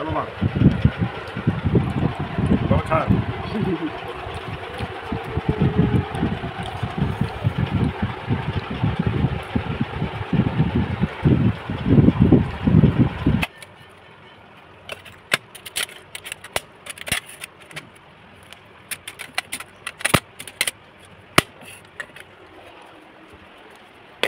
চলো মা বাবা ছাড়।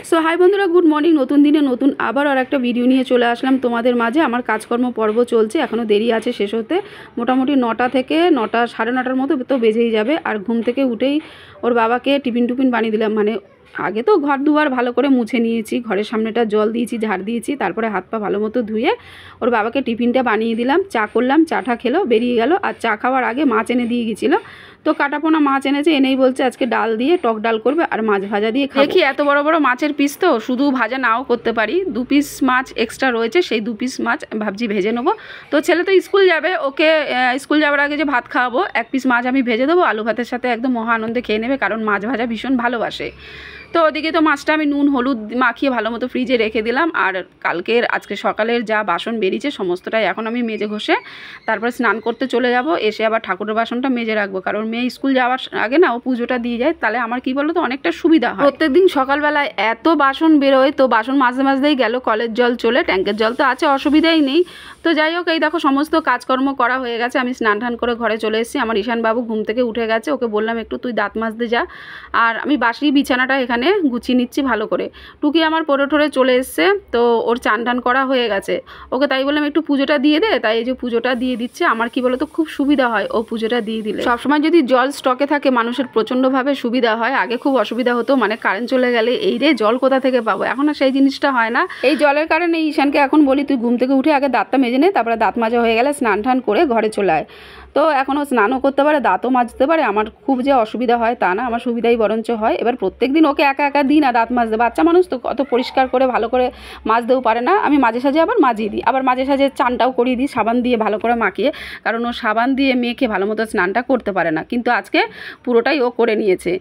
সো হাই বন্ধুরা, গুড মর্নিং। নতুন দিনে নতুন আবার আর একটা ভিডিও নিয়ে চলে আসলাম তোমাদের মাঝে। আমার কাজকর্ম পর্ব চলছে, এখনও দেরি আছে শেষ হতে। মোটামুটি 9টা থেকে 9টা সাড়ে 9টার মতো তো বেজেই যাবে। আর ঘুম থেকে উঠেই ওর বাবাকে টিফিন বানিয়ে দিলাম। মানে আগে তো ঘর দুয়ার ভালো করে মুছে নিয়েছি, ঘরের সামনেটা জল দিয়েছি, ঝাড় দিয়েছি, তারপরে হাত পা ভালো মতো ধুয়ে ওর বাবাকে টিফিনটা বানিয়ে দিলাম। চা করলাম, চাটা খেলো, বেরিয়ে গেল। আর চা খাওয়ার আগে মাছ এনে দিয়ে গেছিলো, তো কাটাপোনা মাছ এনেছে। এনেই বলছে আজকে ডাল দিয়ে টক ডাল করবে আর মাছ ভাজা দিয়ে খাবো। দেখি এত বড় বড় মাছের পিস তো শুধু ভাজা নাও করতে পারি, 2 পিস মাছ এক্সট্রা রয়েছে, সেই 2 পিস মাছ ভাবছি ভেজে নেবো। তো ছেলে তো স্কুল যাবে, ওকে স্কুল যাওয়ার আগে যে ভাত খাওয়াবো, 1 পিস মাছ আমি ভেজে দেবো, আলু ভাতের সাথে একদম মহা আনন্দে খেয়ে নেবে, কারণ মাছ ভাজা ভীষণ ভালোবাসে। তো ওদিকে তো মাছটা আমি নুন হলুদ মাখিয়ে ভালো মতো ফ্রিজে রেখে দিলাম। আর আজকে সকালের যা বাসন বেরিয়েছে সমস্তটাই এখন আমি মেজে ঘষে তারপরে স্নান করতে চলে যাব। এসে আবার ঠাকুরের বাসনটা মেজে রাখবো, কারণ মেয়ে স্কুল যাওয়ার আগে না ও পুজোটা দিয়ে যায়, তাহলে আমার কি বলো তো অনেকটা সুবিধা হয়। প্রত্যেকদিন সকালবেলায় এত বাসন বেরোয়, তো বাসন মাঝে মাঝেই গেল, কলের জল চলে, ট্যাঙ্কের জল তো আছে, অসুবিধাই নেই। তো যাই হোক, এই দেখো সমস্ত কাজকর্ম করা হয়ে গেছে, আমি স্নান টান করে ঘরে চলে এসেছি। আমার ঈশানবাবু ঘুম থেকে উঠে গেছে, ওকে বললাম একটু তুই দাঁত মাজতে যা, আর আমি বাসি বিছানাটা এখানে গুছিয়ে নিচ্ছি ভালো করে। টুকি আমার পরে ঠরে চলে এসছে, তো ওর চান টান করা হয়ে গেছে। ওকে তাই বললাম একটু পুজোটা দিয়ে দে, তাই এই যে পুজোটা দিয়ে দিচ্ছে। আমার কি বলো তো খুব সুবিধা হয় ও পুজোটা দিয়ে দিলে। সবসময় যদি জল স্টকে থাকে মানুষের প্রচণ্ডভাবে সুবিধা হয়। আগে খুব অসুবিধা হতো, মানে কারেন্ট চলে গেলে এই রে জল কোথা থেকে পাবো, এখন আর সেই জিনিসটা হয় না। এই জলের কারণে ঈশানকে এখন বলি তুই ঘুম থেকে উঠে আগে দাঁতটা মেজে নে, তারপরে দাঁত মাজা হয়ে গেলে স্নান টান করে ঘরে চলে আয়। তো এখনও স্নানও করতে পারে, দাঁতও মাজতে পারে। আমার খুব যে অসুবিধা হয় তা না, আমার সুবিধাই বরঞ্চ হয়। এবার প্রত্যেক দিন ওকে একা একা দিই না দাঁত মাজতে, বাচ্চা মানুষ তো অত পরিষ্কার করে ভালো করে মাজতেও পারে না। আমি মাঝে সাঝে আবার মাজিয়ে দিই, আবার মাঝে সাঝে চানটাও করিয়ে দিই সাবান দিয়ে ভালো করে মাখিয়ে, কারণ ও সাবান দিয়ে মেখে ভালো মতো স্নানটা করতে পারে না। কিন্তু আজকে পুরোটাই ও করে নিয়েছে,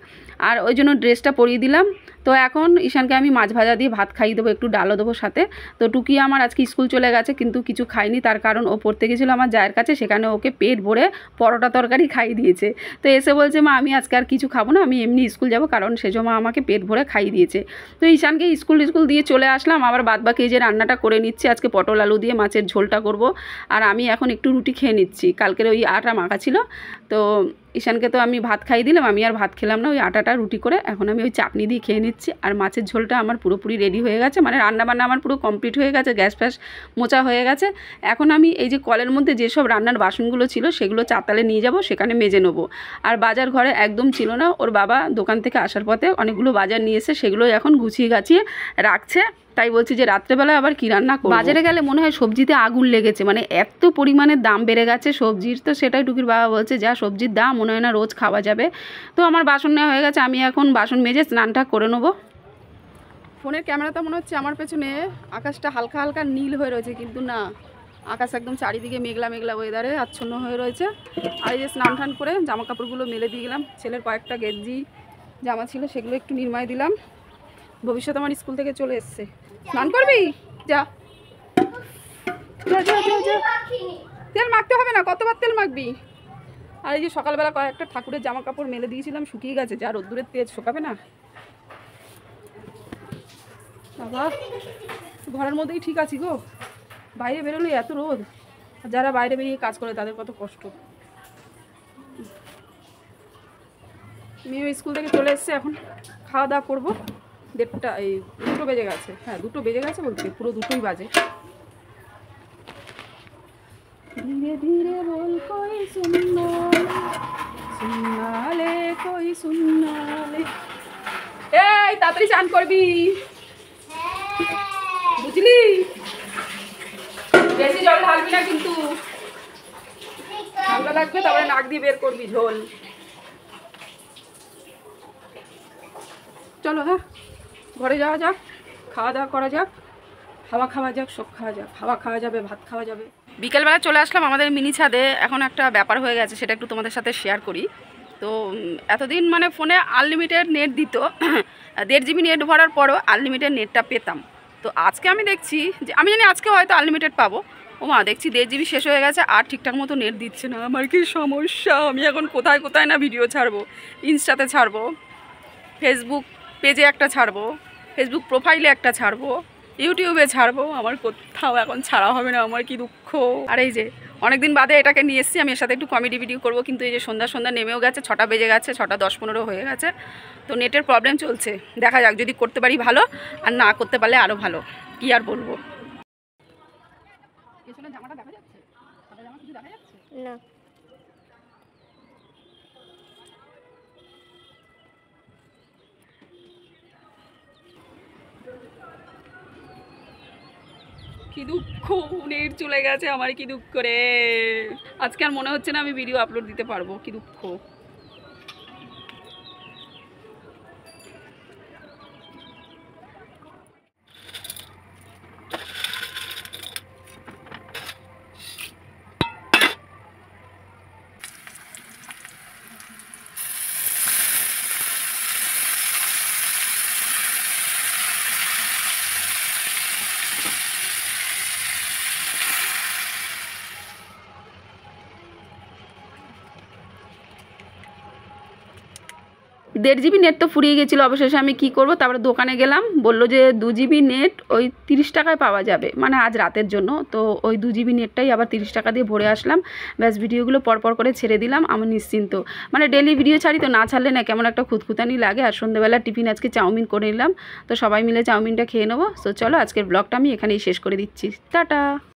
আর ওই জন্য ড্রেসটা পরিয়ে দিলাম। তো এখন ঈশানকে আমি মাছ ভাজা দিয়ে ভাত খাইয়ে দেবো, একটু ডালও দেবো সাথে। তো টুকি আমার আজকে স্কুল চলে গেছে, কিন্তু কিছু খাইনি, তার কারণ ও পড়তে গেছিলো আমার জায়ের কাছে, সেখানে ওকে পেট ভরে পরোটা তরকারি খাইয়ে দিয়েছে। তো এসে বলছে মা আমি আজকে আর কিছু খাবো না, আমি এমনি স্কুল যাব, কারণ সেজো মা আমাকে পেট ভরে খাইয়ে দিয়েছে। তো ঈশানকে স্কুল দিয়ে চলে আসলাম, আবার বাদবাকি যে রান্নাটা করে নিচ্ছি। আজকে পটল আলু দিয়ে মাছের ঝোলটা করব, আর আমি এখন একটু রুটি খেয়ে নিচ্ছি, কালকের ওই আটা মাখা ছিল। তো ঈশানকে তো আমি ভাত খাইয়ে দিলাম, আমি আর ভাত খেলাম না, ওই আটাটা রুটি করে এখন আমি ওই চাটনি দিয়ে খেয়ে নিচ্ছি। আর মাছের ঝোলটা আমার পুরোপুরি রেডি হয়ে গেছে, মানে রান্নাবান্না আমার পুরো কমপ্লিট হয়ে গেছে, গ্যাস ফ্যাস মোচা হয়ে গেছে। এখন আমি এই যে কলের মধ্যে যেসব রান্নার বাসনগুলো ছিল সেগুলো চারতালে নিয়ে যাব, সেখানে মেজে নেবো। আর বাজার ঘরে একদম ছিল না, ওর বাবা দোকান থেকে আসার পথে অনেকগুলো বাজার নিয়ে এসে সেগুলো এখন গুছিয়ে গাছিয়ে রাখছে। তাই বলছি যে রাত্রেবেলায় আবার কী রান্না করব। বাজারে গেলে মনে হয় সবজিতে আগুন লেগেছে, মানে এত পরিমাণে দাম বেড়ে গেছে সবজির। তো সেটাই টুকির বাবা বলছে যা সবজির দাম মনে হয় না রোজ খাওয়া যাবে। তো আমার বাসন নেওয়া হয়ে গেছে, আমি এখন বাসন মেজে স্নানটা করে নেবো। ফোনের ক্যামেরাটা মনে হচ্ছে আমার পেছনে আকাশটা হালকা হালকা নীল হয়ে রয়েছে, কিন্তু না, আকাশ একদম চারিদিকে মেঘলা মেঘলা ওয়েদারে আচ্ছন্ন হয়ে রয়েছে। আর এই যে স্নান টান করে জামা কাপড়গুলো মেলে দিয়ে গেলাম, ছেলের কয়েকটা গেঞ্জি জামা ছিল সেগুলো একটু নির্মায় দিলাম। ভবিষ্যৎ আমার স্কুল থেকে চলে এসছে। স্নান করবি? যা যা যা যা যা, তেল মাখতে হবে না, কতবার তেল মাখবি। আর এই যে সকালবেলা কয়েকটা ঠাকুরের জামা কাপড় মেলে দিয়েছিলাম, শুকিয়ে গেছে, যা রোদ্দুরের তেজ শোকাবে না বাবা। ঘরের মধ্যেই ঠিক আছি গো, বাইরে বেরোলে এত রোদ, আর যারা বাইরে বেরিয়ে কাজ করে তাদের কত কষ্ট। মেয়ে স্কুল থেকে চলে এসছে, এখন খাওয়া দাওয়া করবো। 1:30 এই 2টো বেজে গেছে, হ্যাঁ 2টো বেজে গেছে বলছে, পুরো 2টোই বাজে। ধীরে ধীরে বল কই সুন্নালে কই সুন্নালে। এই তাড়াতাড়ি চান করবি বুঝলি, বেশি জল ঢালবি না কিন্তু, ঠান্ডা লাগবে, তারপরে নাক দিয়ে বের করবি ঝোল। চলো হ্যাঁ ঘরে যাওয়া যাক, খাওয়া দাওয়া করা যাক, হাওয়া খাওয়া যাক, সব খাওয়া যাক, হাওয়া খাওয়া যাবে, ভাত খাওয়া যাবে। বিকেলবেলা চলে আসলাম আমাদের মিনি ছাদে। এখন একটা ব্যাপার হয়ে গেছে, সেটা একটু তোমাদের সাথে শেয়ার করি। তো এতদিন মানে ফোনে আনলিমিটেড নেট দিত, 1.5 GB নেট ভরার পরও আনলিমিটেড নেটটা পেতাম। তো আজকে আমি দেখছি যে, আমি জানি আজকে হয়তো আনলিমিটেড পাবো, ও মা, দেখছি 1.5 GB শেষ হয়ে গেছে আর ঠিকঠাক মতো নেট দিচ্ছে না। আমার কি সমস্যা? আমি এখন কোথায় কোথায় না ভিডিও ছাড়বো। ইনস্টাতে ছাড়বো, ফেসবুক পেজে একটা ছাড়বো, ফেসবুক প্রোফাইলে একটা ছাড়বো, ইউটিউবে ছাড়বো। আমার কোথাও এখন ছাড়া হবে না, আমার কি দুঃখ। আর এই যে অনেকদিন বাদে এটাকে নিয়ে এসেছি, আমি এর সাথে একটু কমেডি ভিডিও করবো। কিন্তু এই যে সন্ধ্যা নেমেও গেছে, 6টা বেজে গেছে, 6টা 10-15 হয়ে গেছে। তো নেটের প্রবলেম চলছে। দেখা যাক, যদি করতে পারি ভালো, আর না করতে পারলে আরও ভালো। কি আর বলবো। পেছনে জামাটা দেখা যাচ্ছে? সাদা জামা কিছু দেখা যাচ্ছে না? কি দুঃখ, নেট চলে গেছে, আমার কি দুঃখ রে। আজকে আর মনে হচ্ছে না আমি ভিডিও আপলোড দিতে পারবো, কি দুঃখ। দেড় জিবি নেট তো ফুরিয়ে গেছিলো। অবশেষে আমি কি করব, তারপরে দোকানে গেলাম, বললো যে 2 জিবি নেট ওই 30 টাকায় পাওয়া যাবে, মানে আজ রাতের জন্য। তো ওই 2 জিবি নেটটাই আবার 30 টাকা দিয়ে ভরে আসলাম। ব্যাস, ভিডিওগুলো পরপর করে ছেড়ে দিলাম, আমার নিশ্চিন্ত। মানে ডেলি ভিডিও ছাড়ি তো, না ছাড়লে না কেমন একটা খুঁতখুতানি লাগে। আর সন্ধ্যেবেলা টিফিন আজকে চাউমিন করে নিলাম, তো সবাই মিলে চাউমিনটা খেয়ে নেবো। তো চলো, আজকের ব্লগটা আমি এখানেই শেষ করে দিচ্ছি। টাটা।